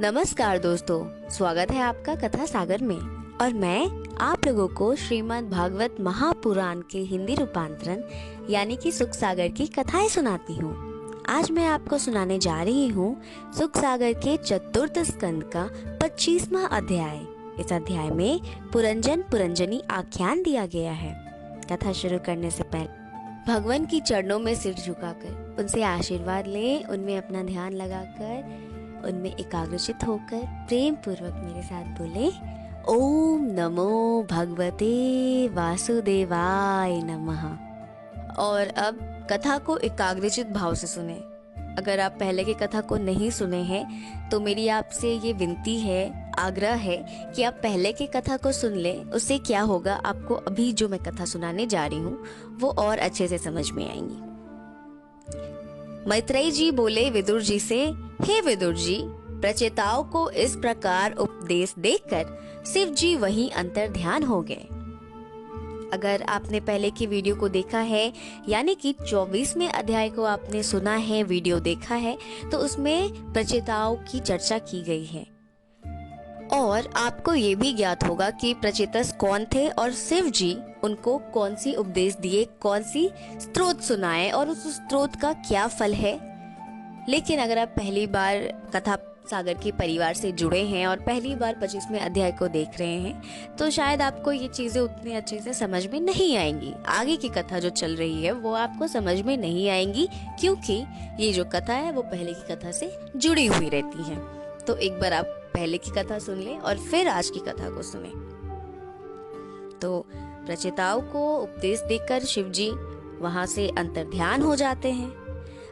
नमस्कार दोस्तों, स्वागत है आपका कथा सागर में। और मैं आप लोगों को श्रीमद् भागवत महापुराण के हिंदी रूपांतरण यानी कि सुख सागर की कथाएं सुनाती हूँ। आज मैं आपको सुनाने जा रही हूँ सुख सागर के चतुर्थ स्कंद का 25वां अध्याय। इस अध्याय में पुरंजन पुरंजनी आख्यान दिया गया है। कथा शुरू करने से पहले भगवान की चरणों में सिर झुकाकर उनसे आशीर्वाद लें, उनमें अपना ध्यान लगाकर उनमें एकाग्रचित होकर प्रेम पूर्वक मेरे साथ बोले, ओम नमो भगवते वासुदेवाय नमः। और अब कथा को एकाग्रचित भाव से सुने। अगर आप पहले की कथा को नहीं सुने हैं तो मेरी आपसे ये विनती है, आग्रह है कि आप पहले की कथा को सुन लें। उससे क्या होगा, आपको अभी जो मैं कथा सुनाने जा रही हूँ वो और अच्छे से समझ में आएंगी। मैत्रेयी जी बोले विदुर जी से, हे विदुर जी, प्रचेताओं को इस प्रकार उपदेश देकर शिव जी वहीं अंतर ध्यान हो गए। अगर आपने पहले की वीडियो को देखा है यानी कि 24वें अध्याय को आपने सुना है, वीडियो देखा है, तो उसमें प्रचेताओं की चर्चा की गई है और आपको ये भी ज्ञात होगा कि प्रचेतस कौन थे और शिव जी उनको कौन सी उपदेश दिए, कौन सी स्तोत्र सुनाए और उस स्तोत्र का क्या फल है। लेकिन अगर आप पहली बार कथा सागर के परिवार से जुड़े हैं और पहली बार 25वें अध्याय को देख रहे हैं तो शायद आपको ये चीजें उतनी अच्छे से समझ में नहीं आएंगी। आगे की कथा जो चल रही है वो आपको समझ में नहीं आएंगी, क्योंकि ये जो कथा है वो पहले की कथा से जुड़ी हुई रहती है। तो एक बार आप पहले की कथा सुन लें और फिर आज की कथा को सुने। तो प्रचेताओं को उपदेश देकर शिवजी वहां से अंतर्ध्यान हो जाते हैं।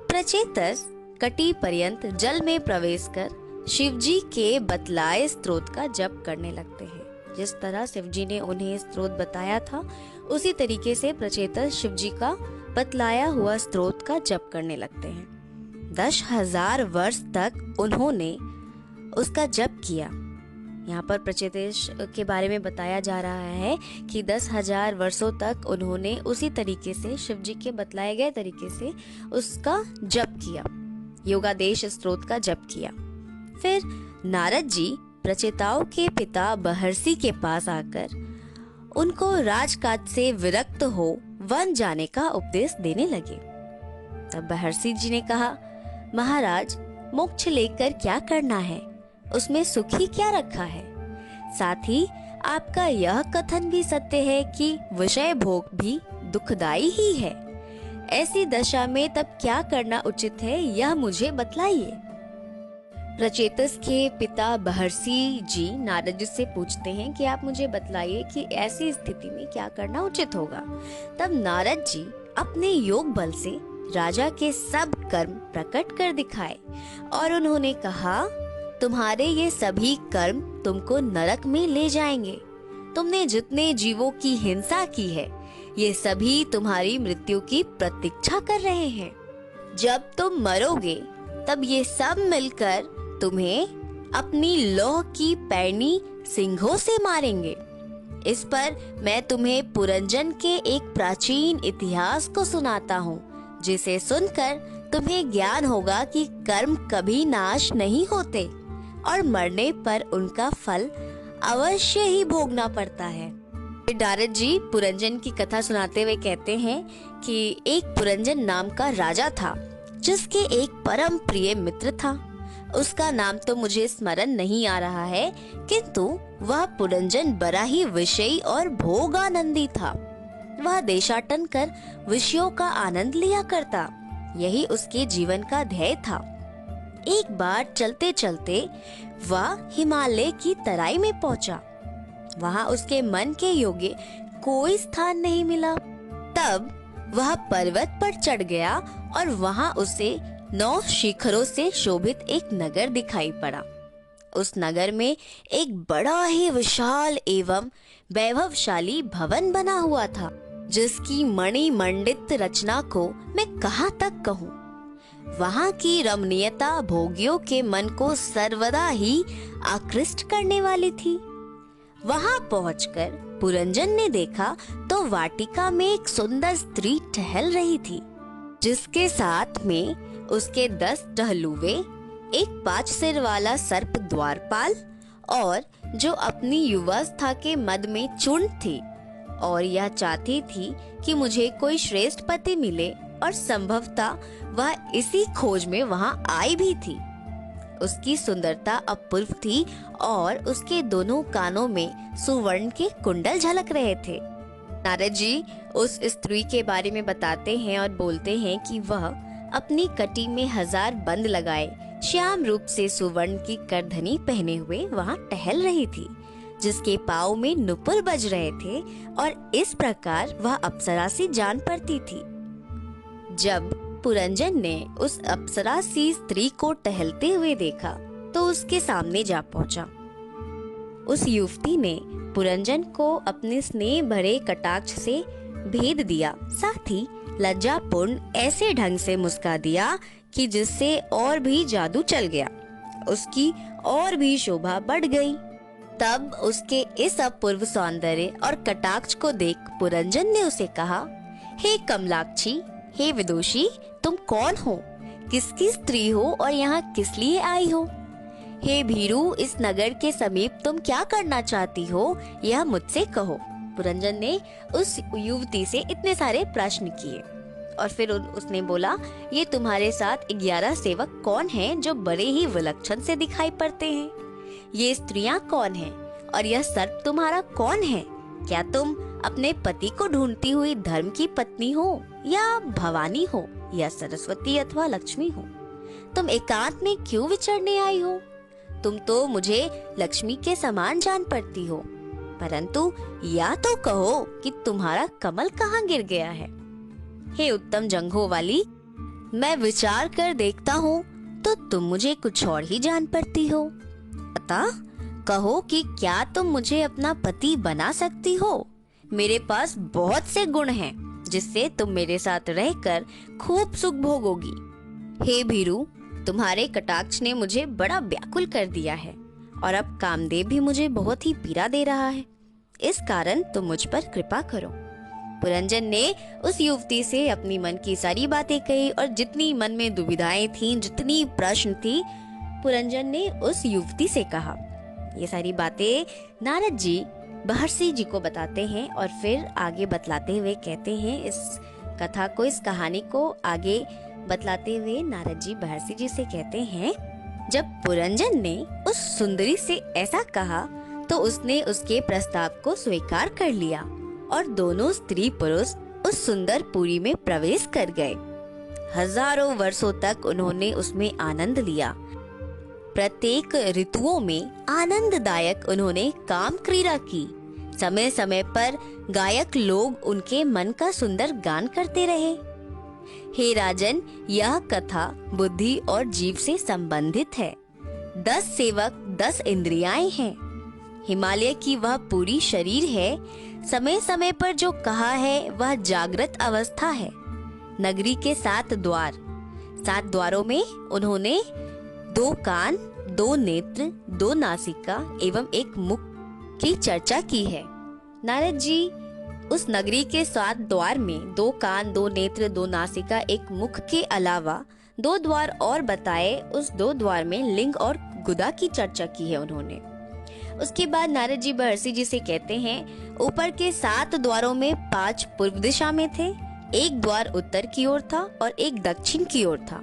प्रचेतस कटी पर्यंत जल में प्रवेश कर शिवजी के बतलाए स्तोत्र का जप करने लगते हैं। जिस तरह शिवजी ने उन्हें स्तोत्र बताया था उसी तरीके से प्रचेतस शिवजी का बतलाया हुआ स्तोत्र का जप करने लगते हैं। 10,000 वर्ष तक उन्होंने उसका जप किया। यहाँ पर प्रचेतस के बारे में बताया जा रहा है कि 10,000 वर्षों तक उन्होंने उसी तरीके से शिवजी के बतलाए गए तरीके से उसका जप किया, योगादेश स्तोत्र का जप किया। फिर नारद जी प्रचेताओं के पिता महर्षि के पास आकर उनको राजकाज से विरक्त हो वन जाने का उपदेश देने लगे। तब महर्षि जी ने कहा, महाराज, मोक्ष लेकर क्या करना है, उसमें सुख ही क्या रखा है। साथ ही आपका यह कथन भी सत्य है कि विषय भोग भी दुखदाई ही है। ऐसी दशा में तब क्या करना उचित है, यह मुझे बतलाइए। प्रचेतस के पिता महर्षि जी नारद जी से पूछते हैं कि आप मुझे बतलाइए कि ऐसी स्थिति में क्या करना उचित होगा। तब नारद जी अपने योग बल से राजा के सब कर्म प्रकट कर दिखाए और उन्होंने कहा, तुम्हारे ये सभी कर्म तुमको नरक में ले जाएंगे। तुमने जितने जीवों की हिंसा की है ये सभी तुम्हारी मृत्यु की प्रतीक्षा कर रहे हैं। जब तुम मरोगे तब ये सब मिलकर तुम्हें अपनी लौह की पैनी सिंहों से मारेंगे। इस पर मैं तुम्हें पुरंजन के एक प्राचीन इतिहास को सुनाता हूँ, जिसे सुनकर तुम्हें ज्ञान होगा कि कर्म कभी नाश नहीं होते और मरने पर उनका फल अवश्य ही भोगना पड़ता है। नारद जी पुरंजन की कथा सुनाते हुए कहते हैं कि एक पुरंजन नाम का राजा था जिसके एक परम प्रिय मित्र था। उसका नाम तो मुझे स्मरण नहीं आ रहा है, किंतु वह पुरंजन बड़ा ही विषयी और भोगानंदी था। वह देशाटन कर विषयों का आनंद लिया करता, यही उसके जीवन का ध्येय था। एक बार चलते चलते वह हिमालय की तराई में पहुंचा। वहां उसके मन के योग्य कोई स्थान नहीं मिला। तब वह पर्वत पर चढ़ गया और वहां उसे 9 शिखरों से शोभित एक नगर दिखाई पड़ा। उस नगर में एक बड़ा ही विशाल एवं वैभवशाली भवन बना हुआ था, जिसकी मणिमंडित रचना को मैं कहाँ तक कहूँ। वहां की रमणीयता भोगियों के मन को सर्वदा ही आकृष्ट करने वाली थी। वहां पहुंचकर पुरंजन ने देखा तो वाटिका में एक सुंदर स्त्री टहल रही थी, जिसके साथ में उसके 10 टहलुए एक 5 सिर वाला सर्प द्वारपाल और जो अपनी युवावस्था के मद में चूर्ण थी और यह चाहती थी कि मुझे कोई श्रेष्ठ पति मिले और संभवतः वह इसी खोज में वहां आई भी थी। उसकी सुंदरता अपूर्व थी और उसके दोनों कानों में सुवर्ण के कुंडल झलक रहे थे। नारद जी उस स्त्री के बारे में बताते हैं और बोलते हैं कि वह अपनी कटी में 1000 बंद लगाए श्याम रूप से सुवर्ण की करधनी पहने हुए वहां टहल रही थी, जिसके पाँव में नुपुर बज रहे थे और इस प्रकार वह अप्सरा सी जान पड़ती थी। जब पुरंजन ने उस अप्सरा सी स्त्री को टहलते हुए देखा तो उसके सामने जा पहुंचा। उस युवती ने पुरंजन को अपने स्नेह भरे कटाक्ष से भेद दिया, साथ ही लज्जापूर्ण ऐसे ढंग से मुस्का दिया कि जिससे और भी जादू चल गया, उसकी और भी शोभा बढ़ गई। तब उसके इस अपूर्व सौंदर्य और कटाक्ष को देख पुरंजन ने उसे कहा, हे कमलाक्षी, हे विदुषी, तुम कौन हो, किसकी स्त्री हो और यहाँ किस लिए आई हो? हे भीरू, इस नगर के समीप तुम क्या करना चाहती हो, यह मुझसे कहो। पुरंजन ने उस युवती से इतने सारे प्रश्न किए और फिर उसने बोला, ये तुम्हारे साथ 11 सेवक कौन हैं जो बड़े ही विलक्षण से दिखाई पड़ते हैं? ये स्त्रियां कौन हैं और यह सर्प तुम्हारा कौन है? क्या तुम अपने पति को ढूंढती हुई धर्म की पत्नी हो या भवानी हो या सरस्वती अथवा लक्ष्मी हो? तुम एकांत में क्यों विचरने आई हो? तुम तो मुझे लक्ष्मी के समान जान पड़ती हो, परंतु या तो कहो कि तुम्हारा कमल कहाँ गिर गया है। हे उत्तम जंघों वाली, मैं विचार कर देखता हूँ तो तुम मुझे कुछ और ही जान पड़ती हो। अतः कहो कि क्या तुम मुझे अपना पति बना सकती हो? मेरे पास बहुत से गुण हैं जिससे तुम मेरे साथ रहकर खूब सुख भोगोगी। हे भीरू, तुम्हारे कटाक्ष ने मुझे बड़ा व्याकुल कर दिया है और अब कामदेव भी मुझे बहुत ही पीड़ा दे रहा है। इस कारण तुम मुझ पर कृपा करो। पुरंजन ने उस युवती से अपनी मन की सारी बातें कही और जितनी मन में दुविधाएं थीं, जितनी प्रश्न थी, पुरंजन ने उस युवती से कहा। ये सारी बातें नारद जी महर्षि जी को बताते हैं और फिर आगे बतलाते हुए कहते हैं, इस कथा को, इस कहानी को आगे बतलाते हुए नारद जी महर्षि जी से कहते हैं, जब पुरंजन ने उस सुंदरी से ऐसा कहा तो उसने उसके प्रस्ताव को स्वीकार कर लिया और दोनों स्त्री पुरुष उस सुंदर पुरी में प्रवेश कर गए। हजारों वर्षों तक उन्होंने उसमें आनंद लिया। प्रत्येक ऋतुओं में आनंददायक उन्होंने काम क्रीड़ा की। समय समय पर गायक लोग उनके मन का सुंदर गान करते रहे। हे राजन, यह कथा बुद्धि और जीव से संबंधित है। 10 सेवक 10 इंद्रियाएं हैं। हिमालय की वह पूरी शरीर है। समय समय पर जो कहा है वह जागृत अवस्था है। नगरी के 7 द्वार, 7 द्वारों में उन्होंने 2 कान, 2 नेत्र, 2 नासिका एवं 1 मुख की चर्चा की है। नारद जी उस नगरी के 7 द्वार में 2 कान, 2 नेत्र, 2 नासिका, 1 मुख के अलावा 2 द्वार और बताए। उस 2 द्वार में लिंग और गुदा की चर्चा की है उन्होंने। उसके बाद नारद जी महर्षि जी से कहते हैं, ऊपर के 7 द्वारों में 5 पूर्व दिशा में थे, 1 द्वार उत्तर की ओर था और 1 दक्षिण की ओर था।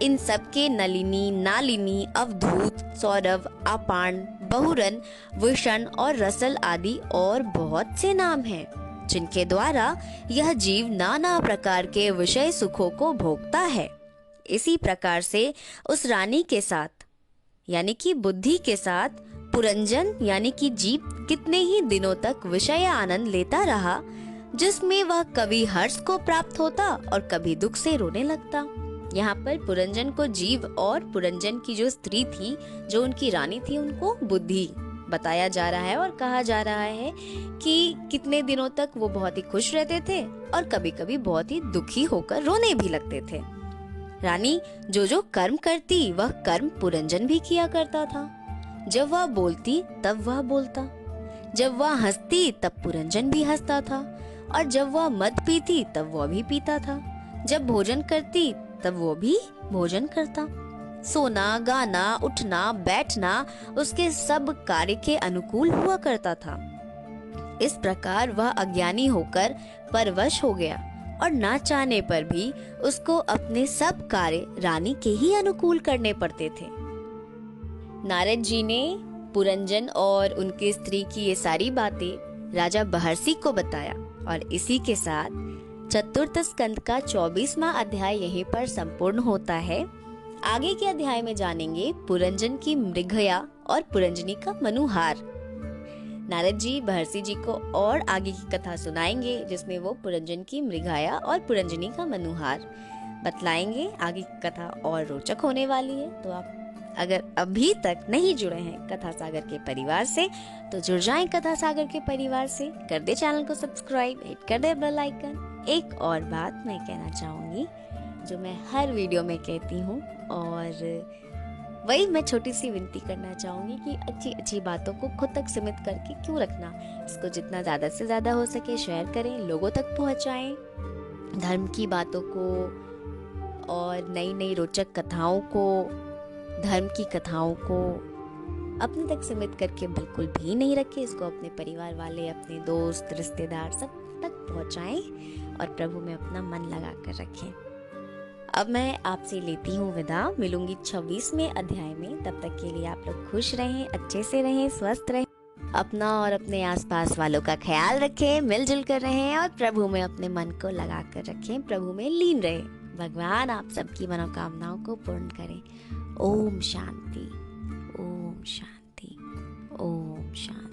इन सब के नलिनी, नालिनी, अवधूत, सौरभ, अपान, बहुरन, विषण और रसल आदि और बहुत से नाम हैं, जिनके द्वारा यह जीव नाना प्रकार के विषय सुखों को भोगता है। इसी प्रकार से उस रानी के साथ यानी कि बुद्धि के साथ पुरंजन यानी कि जीव कितने ही दिनों तक विषय आनंद लेता रहा, जिसमें वह कभी हर्ष को प्राप्त होता और कभी दुख से रोने लगता। यहाँ पर पुरंजन को जीव और पुरंजन की जो स्त्री थी, जो उनकी रानी थी, उनको बुद्धि बताया जा रहा है और कहा जा रहा है कि कितने दिनों तक वो बहुत ही खुश रहते थे और कभी कभी बहुत ही दुखी होकर रोने भी लगते थे। रानी जो जो कर्म करती वह कर्म पुरंजन भी किया करता था। जब वह बोलती तब वह बोलता, जब वह हंसती तब पुरंजन भी हंसता था और जब वह मद पीती तब वह भी पीता था, जब भोजन करती तब वो भी भोजन करता। सोना, गाना, उठना, बैठना उसके सब कार्य के अनुकूल हुआ करता था। इस प्रकार वह अज्ञानी होकर परवश हो गया और ना चाहने पर भी उसको अपने सब कार्य रानी के ही अनुकूल करने पड़ते थे। नारद जी ने पुरंजन और उनकी स्त्री की ये सारी बातें राजा बहर्षि को बताया और इसी के साथ चतुर्थ स्कंद का 24वां अध्याय यहीं पर संपूर्ण होता है। आगे के अध्याय में जानेंगे पुरंजन की मृगया और पुरंजनी का मनुहार। नारद जी बहर्षि जी को और आगे की कथा सुनाएंगे जिसमें वो पुरंजन की मृगया और पुरंजनी का मनुहार बतलाएंगे। आगे की कथा और रोचक होने वाली है, तो आप अगर अभी तक नहीं जुड़े हैं कथा सागर के परिवार से तो जुड़ जाएं कथा सागर के परिवार से। कर दे चैनल को सब्सक्राइब, हिट कर दे बेल आइकन। एक और बात मैं कहना चाहूंगी जो मैं हर वीडियो में कहती हूँ, और वही मैं छोटी सी विनती करना चाहूंगी कि अच्छी अच्छी बातों को खुद तक सीमित करके क्यों रखना। इसको जितना ज्यादा से ज्यादा हो सके शेयर करें, लोगों तक पहुंचाएं धर्म की बातों को और नई नई रोचक कथाओं को, धर्म की कथाओं को अपने तक सीमित करके बिल्कुल भी नहीं रखें। इसको अपने परिवार वाले, अपने दोस्त, रिश्तेदार सब तक पहुंचाएं और प्रभु में अपना मन लगा कर रखें। अब मैं आपसे लेती हूँ विदा, मिलूंगी 26वें अध्याय में। तब तक के लिए आप लोग खुश रहें, अच्छे से रहें, स्वस्थ रहें, अपना और अपने आसपास वालों का ख्याल रखें, मिलजुल कर रहें और प्रभु में अपने मन को लगा कर रखें, प्रभु में लीन रहें। भगवान आप सबकी मनोकामनाओं को पूर्ण करें। ओम शांति, ओम शांति, ओम शांति।